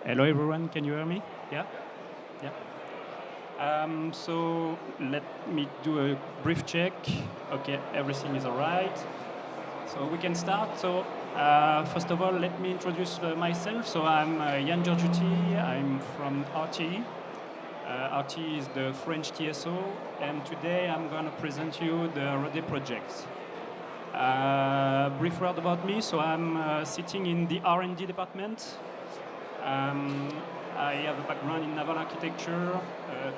Hello everyone, can you hear me? Yeah? Yeah. So let me do a brief check. Okay, everything is all right. So we can start. So first of all, let me introduce myself. So I'm Yann Giorgiuti. I'm from RTE. RTE is the French TSO, and today I'm going to present you the RODE projects. Brief word about me. So I'm sitting in the R&D department. I have a background in naval architecture,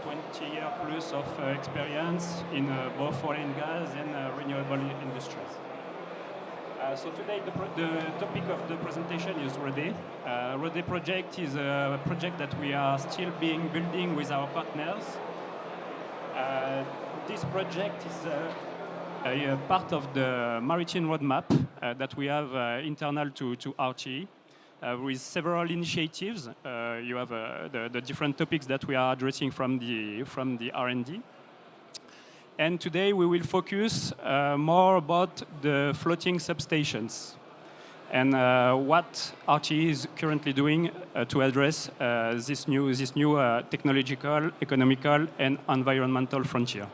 20 years plus of experience in both oil and gas and renewable industries. So today the topic of the presentation is RODE. RODE project is a project that we are still building with our partners. This project is a part of the maritime roadmap that we have internal to RTE. With several initiatives, you have the different topics that we are addressing from the R&D. And today we will focus more about the floating substations and what RTE is currently doing to address this new technological, economical, and environmental frontier.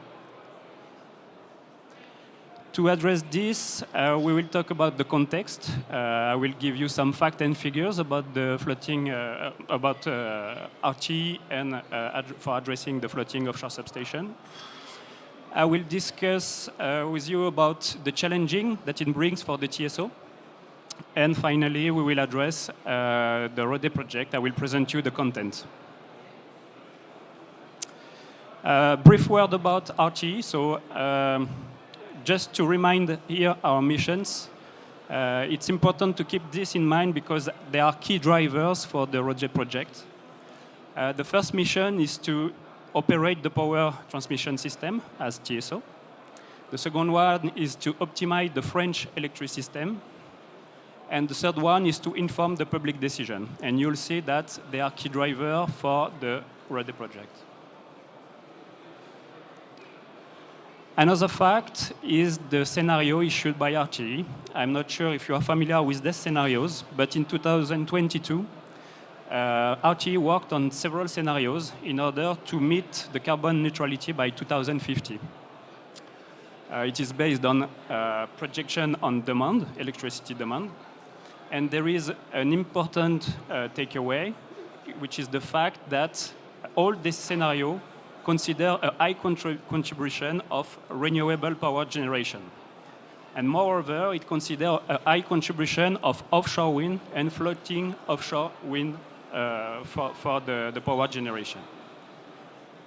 To address this, we will talk about the context. I will give you some facts and figures about the floating, about RTE and for addressing the floating offshore substation. I will discuss with you about the challenging that it brings for the TSO. And finally, we will address the RODE project. I will present you the content. Brief word about RTE. So. Just to remind here our missions, it's important to keep this in mind because they are key drivers for the RODE project. The first mission is to operate the power transmission system as TSO. The second one is to optimize the French electric system. And the third one is to inform the public decision. And you'll see that they are key drivers for the RODE project. Another fact is the scenario issued by RTE. I'm not sure if you are familiar with these scenarios, but in 2022, RTE worked on several scenarios in order to meet the carbon neutrality by 2050. It is based on projection on demand, electricity demand. And there is an important takeaway, which is the fact that all this scenario consider a high contribution of renewable power generation. And moreover, it considers a high contribution of offshore wind and floating offshore wind for the power generation.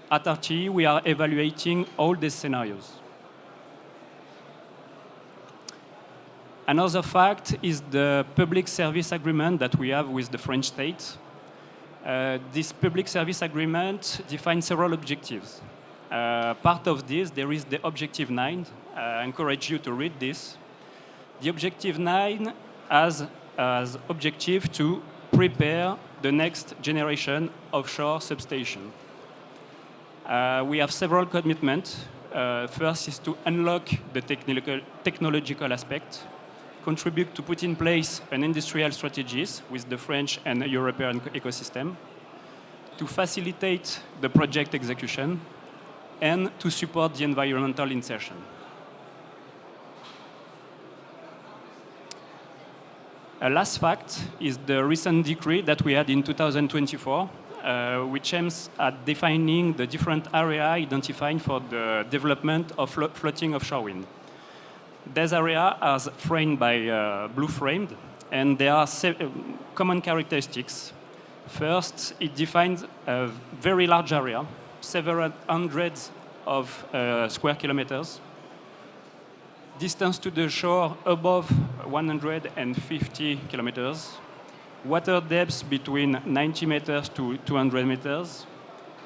At RTE, we are evaluating all these scenarios. Another fact is the public service agreement that we have with the French state. This public service agreement defines several objectives. Part of this, there is the Objective 9. I encourage you to read this. The Objective 9 has as objective to prepare the next generation offshore substation. We have several commitments. First is to unlock the technological aspect, contribute to put in place an industrial strategies with the French and European ecosystem, to facilitate the project execution, and to support the environmental insertion. A last fact is the recent decree that we had in 2024, which aims at defining the different areas identified for the development of floating offshore wind. These areas are framed by blue framed, and there are common characteristics. First, it defines a very large area, several hundreds of square kilometers, distance to the shore above 150 kilometers, water depths between 90 meters to 200 meters,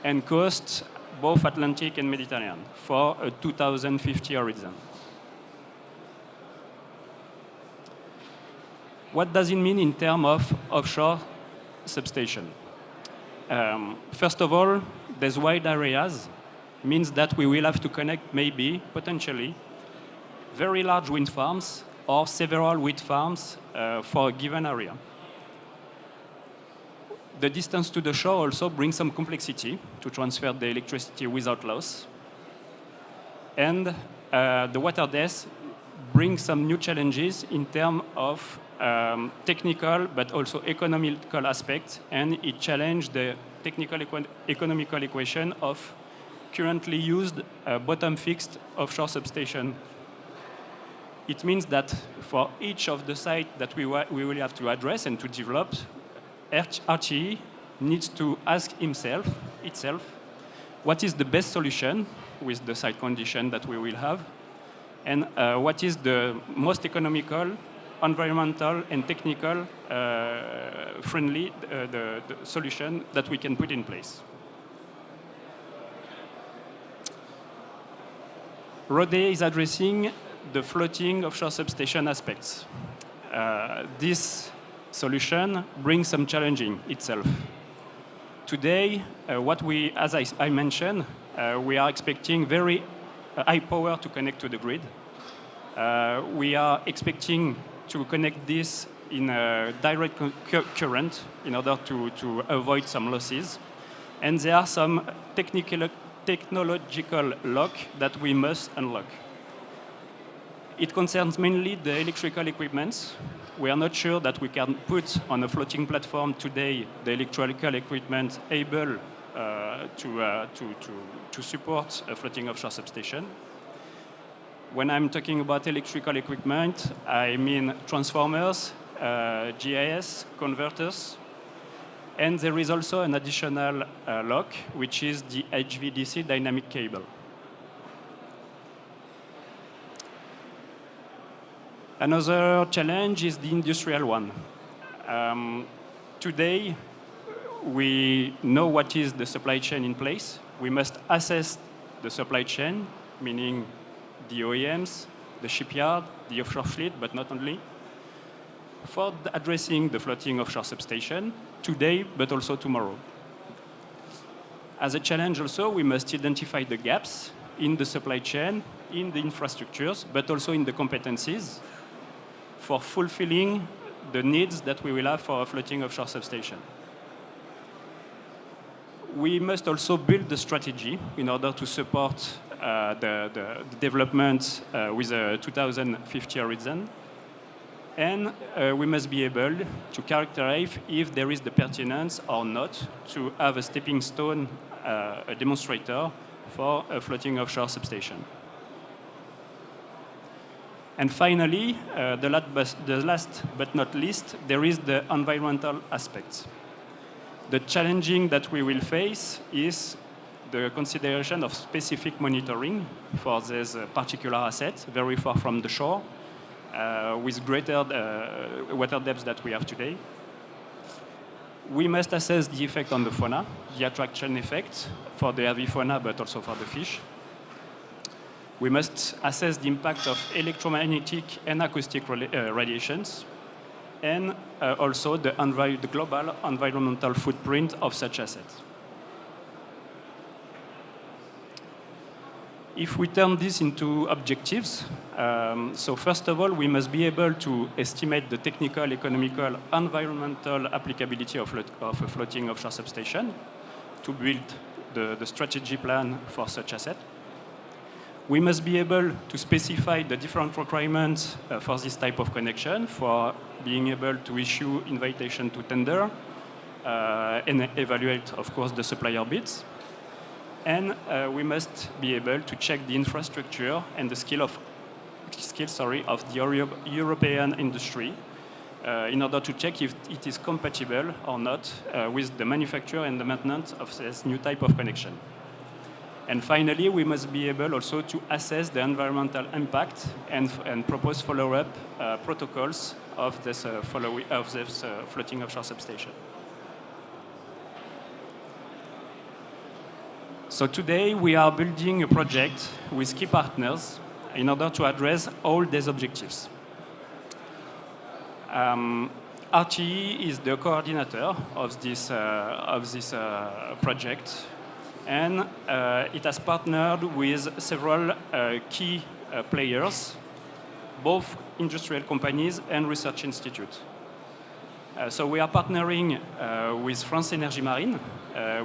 and coast both Atlantic and Mediterranean for a 2050 horizon. What does it mean in terms of offshore substation? First of all, these wide areas means that we will have to connect maybe, potentially, very large wind farms or several wind farms for a given area. The distance to the shore also brings some complexity to transfer the electricity without loss. And the water depth brings some new challenges in terms of technical but also economical aspects, and it challenged the technical economical equation of currently used bottom-fixed offshore substation. It means that for each of the sites that we will have to address and to develop, RTE needs to ask itself, what is the best solution with the site condition that we will have, and what is the most economical, environmental, and technical friendly the solution that we can put in place. RODE is addressing the floating offshore substation aspects. This solution brings some challenging itself. Today, as I mentioned, we are expecting very high power to connect to the grid. We are expecting to connect this in a direct current in order to avoid some losses. And there are some technological lock that we must unlock. It concerns mainly the electrical equipment. We are not sure that we can put on a floating platform today the electrical equipment able to support a floating offshore substation. When I'm talking about electrical equipment, I mean transformers, GIS, converters, and there is also an additional lock, which is the HVDC dynamic cable. Another challenge is the industrial one. Today, we know what is the supply chain in place. We must assess the supply chain, meaning the OEMs, the shipyard, the offshore fleet, but not only, for addressing the floating offshore substation today, but also tomorrow. As a challenge also, we must identify the gaps in the supply chain, in the infrastructures, but also in the competencies for fulfilling the needs that we will have for a floating offshore substation. We must also build the strategy in order to support the development with a 2050 horizon. And we must be able to characterize if there is the pertinence or not to have a stepping stone, a demonstrator for a floating offshore substation. And finally, the last but not least, there is the environmental aspect. The challenging that we will face is the consideration of specific monitoring for this particular asset, very far from the shore, with greater water depths that we have today. We must assess the effect on the fauna, the attraction effect for the heavy fauna, but also for the fish. We must assess the impact of electromagnetic and acoustic radiations, and also the global environmental footprint of such assets. If we turn this into objectives, so first of all, we must be able to estimate the technical, economical, environmental applicability of a floating offshore substation to build the strategy plan for such asset. We must be able to specify the different requirements for this type of connection, for being able to issue invitation to tender and evaluate, of course, the supplier bids. And we must be able to check the infrastructure and the skill of the European industry in order to check if it is compatible or not with the manufacture and the maintenance of this new type of connection. And finally, we must be able also to assess the environmental impact and propose follow-up protocols of this floating offshore substation. So today, we are building a project with key partners in order to address all these objectives. RTE is the coordinator of this project, and it has partnered with several key players, both industrial companies and research institutes. So we are partnering with France Énergie Marine,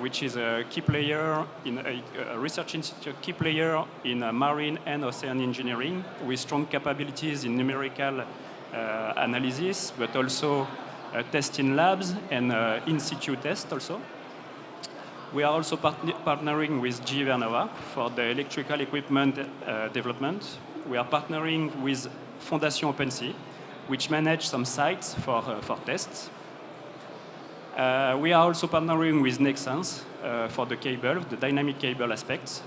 which is a key player in a research institute, key player in marine and ocean engineering, with strong capabilities in numerical analysis, but also test in labs and in situ test also. We are also partnering with GE Vernova for the electrical equipment development. We are partnering with Fondation OpenSea, which manage some sites for tests. We are also partnering with Nexans for the cable, the dynamic cable aspects,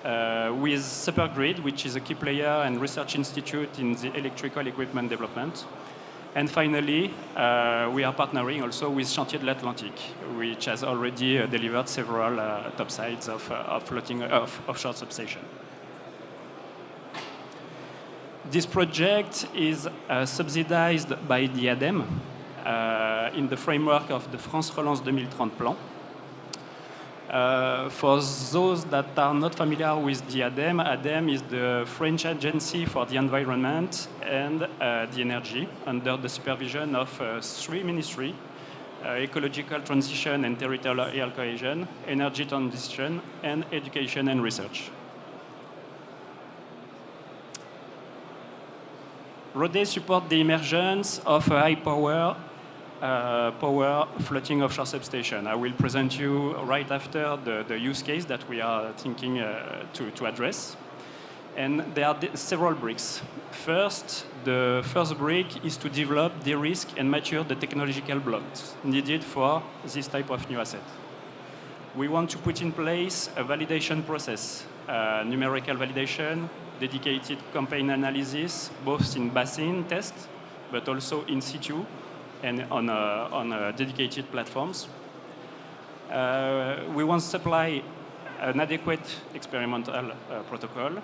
with Supergrid, which is a key player and research institute in the electrical equipment development. And finally, we are partnering also with Chantier de l'Atlantique, which has already delivered several topsides of offshore substation. This project is subsidized by the ADEME in the framework of the France Relance 2030 plan. For those that are not familiar with the ADEME, ADEME is the French Agency for the Environment and the Energy, under the supervision of three ministries: ecological transition and territorial cohesion, energy transition, and education and research. RODE supports the emergence of a high-power floating offshore substation. I will present you right after the use case that we are thinking to address. And there are several bricks. First, the first brick is to develop, de-risk, and mature the technological blocks needed for this type of new asset. We want to put in place a validation process, numerical validation, dedicated campaign analysis, both in basin tests, but also in situ and on dedicated platforms. We want to supply an adequate experimental protocol,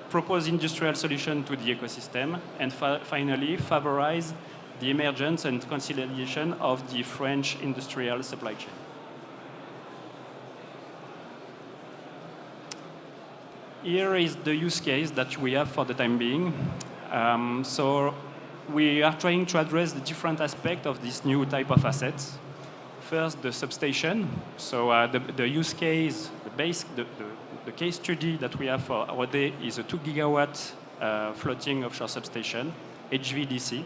propose industrial solution to the ecosystem, and finally favorize the emergence and consolidation of the French industrial supply chain. Here is the use case that we have for the time being. So we are trying to address the different aspects of this new type of assets. First, the substation. So the use case, the case study that we have for our day is a 2 gigawatt floating offshore substation, HVDC,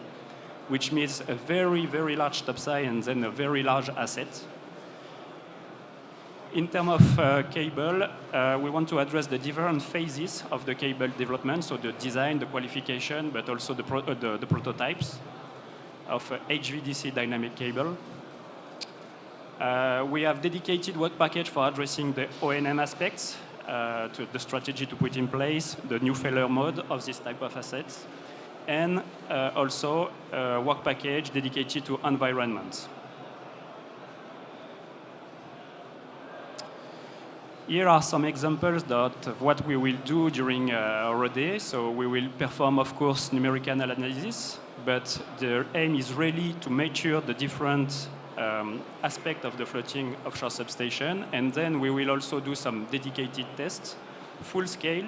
which means a very, very large topside and then a very large asset. In terms of cable, we want to address the different phases of the cable development, so the design, the qualification, but also the prototypes of HVDC dynamic cable. We have dedicated work package for addressing the O&M aspects, to the strategy to put in place, the new failure mode of this type of assets, and also a work package dedicated to environment. Here are some examples of what we will do during our day. So we will perform, of course, numerical analysis, but the aim is really to mature the different aspects of the floating offshore substation, and then we will also do some dedicated tests, full scale,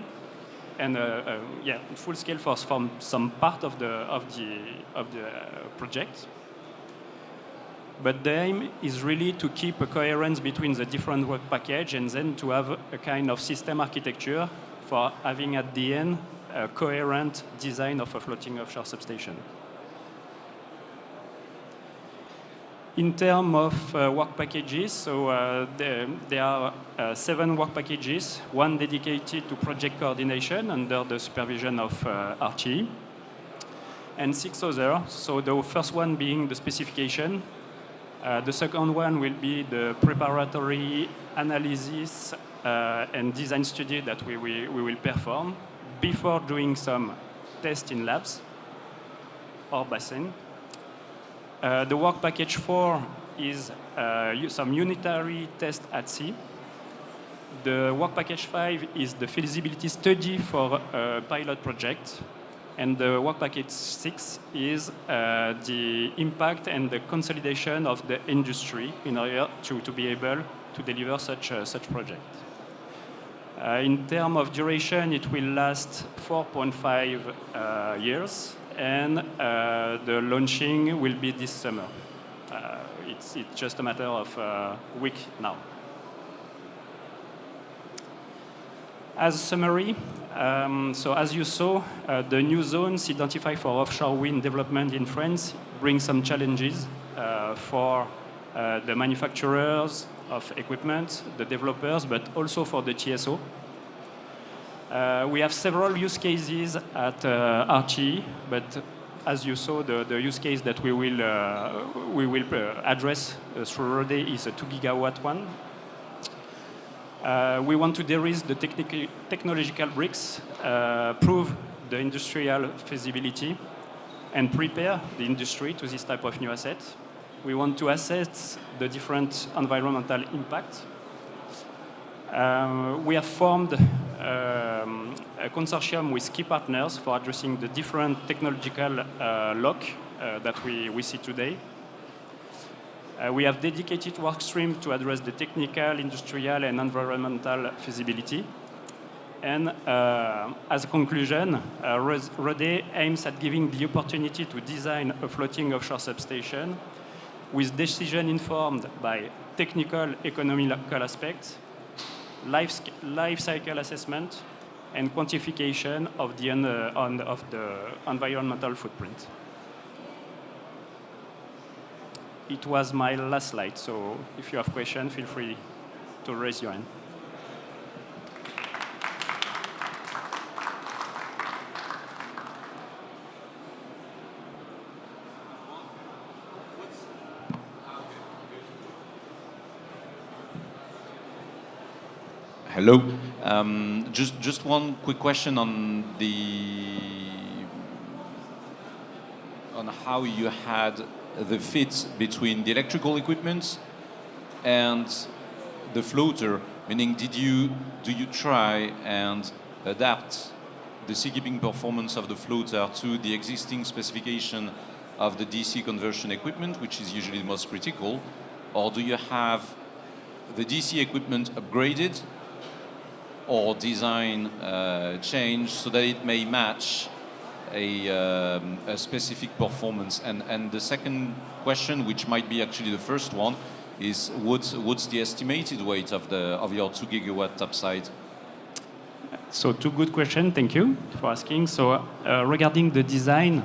and full scale for some part of the project. But the aim is really to keep a coherence between the different work package and then to have a kind of system architecture for having at the end a coherent design of a floating offshore substation. In terms of work packages, so there are 7 work packages, one dedicated to project coordination under the supervision of RTE, and 6 others. So the first one being the specification. The second one will be the preparatory analysis and design study that we will perform before doing some tests in labs or basin. The work package 4 is some unitary test at sea. The work package 5 is the feasibility study for a pilot project. And the work package 6 is the impact and the consolidation of the industry in order to be able to deliver such project. In terms of duration, it will last 4.5 years, and the launching will be this summer. it's just a matter of a week now. As a summary, so as you saw, the new zones identified for offshore wind development in France bring some challenges for the manufacturers of equipment, the developers, but also for the TSO. We have several use cases at RTE, but as you saw, the use case that we will address through RODE is a 2 gigawatt one. We want to de-risk the technological bricks, prove the industrial feasibility, and prepare the industry to this type of new asset. We want to assess the different environmental impact. We have formed a consortium with key partners for addressing the different technological lock that we see today. We have dedicated work streams to address the technical, industrial, and environmental feasibility. And as a conclusion, RODE aims at giving the opportunity to design a floating offshore substation with decision informed by technical, economical aspects, life cycle assessment, and quantification of the environmental footprint. It was my last slide, so if you have questions, feel free to raise your hand. Hello. Just one quick question on how you had the fit between the electrical equipment and the floater. Meaning, do you try and adapt the seakeeping performance of the floater to the existing specification of the DC conversion equipment, which is usually the most critical, or do you have the DC equipment upgraded or design changed so that it may match a specific performance? And the second question, which might be actually the first one, is what's the estimated weight of your 2 gigawatt topside? So 2 good questions, thank you for asking. So regarding the design,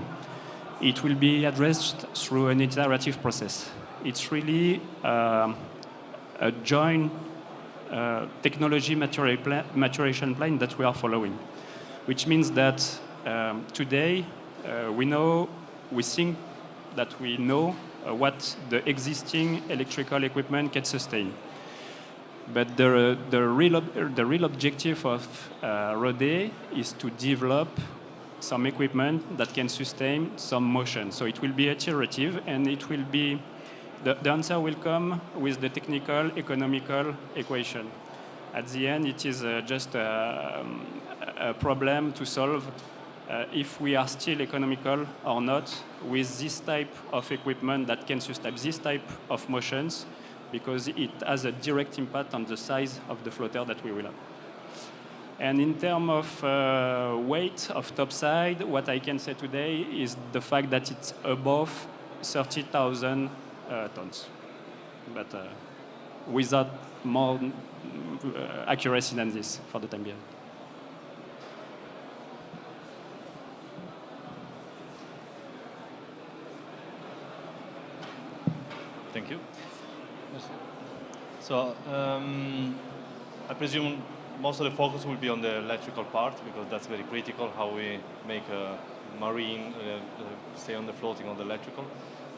it will be addressed through an iterative process. It's really a joint technology maturation plan that we are following, which means that today we think that we know what the existing electrical equipment can sustain. But the real objective of RODE is to develop some equipment that can sustain some motion. So it will be iterative, and it will be the answer will come with the technical, economical equation. At the end, it is just a problem to solve if we are still economical or not with this type of equipment that can sustain this type of motions, because it has a direct impact on the size of the floater that we will have. And in terms of weight of topside, what I can say today is the fact that it's above 30,000 tons, but without more accuracy than this for the time being. Thank you. So I presume most of the focus will be on the electrical part, because that's very critical, how we make a marine stay on the floating on the electrical.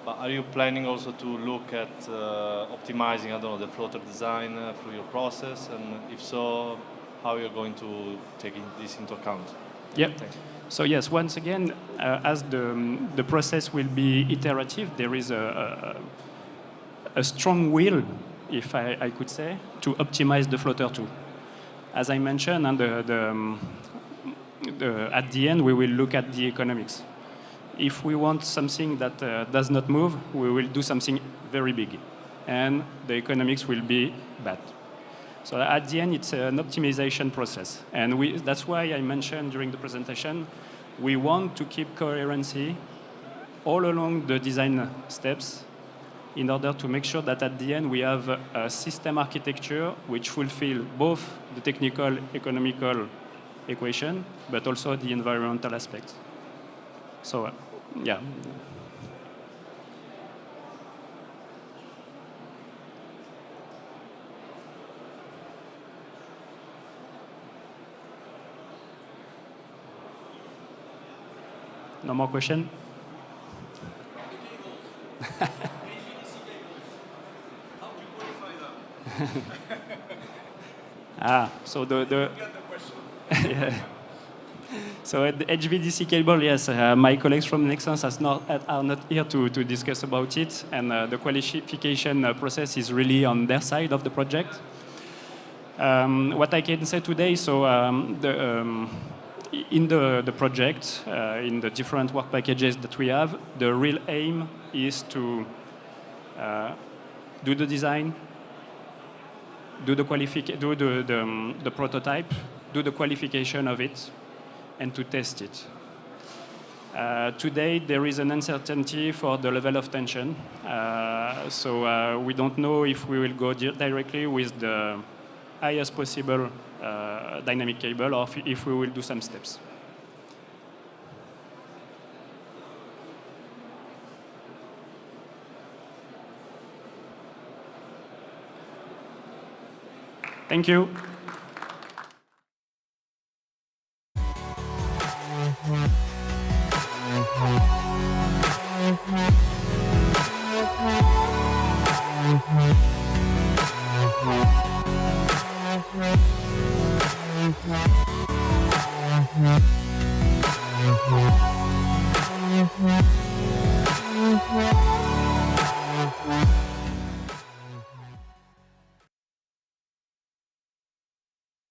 But are you planning also to look at optimizing, I don't know, the floater design through your process? And if so, how you're going to take this into account? Yeah. So yes, once again, as the process will be iterative, there is a strong will, if I could say, to optimize the floater too. As I mentioned, and at the end, we will look at the economics. If we want something that does not move, we will do something very big, and the economics will be bad. So at the end, it's an optimization process. And that's why I mentioned during the presentation, we want to keep coherency all along the design steps in order to make sure that at the end we have a system architecture which fulfill both the technical, economical equation, but also the environmental aspects. So, yeah. No more question? So yeah. So the HVDC cable, yes, my colleagues from Nexans are not here to discuss about it, and the qualification process is really on their side of the project. What I can say today, so in the project, in the different work packages that we have, the real aim is to do the design, do the prototype, do the qualification of it, and to test it. Today, there is an uncertainty for the level of tension. So we don't know if we will go directly with the highest possible dynamic cable or if we will do some steps. Thank you.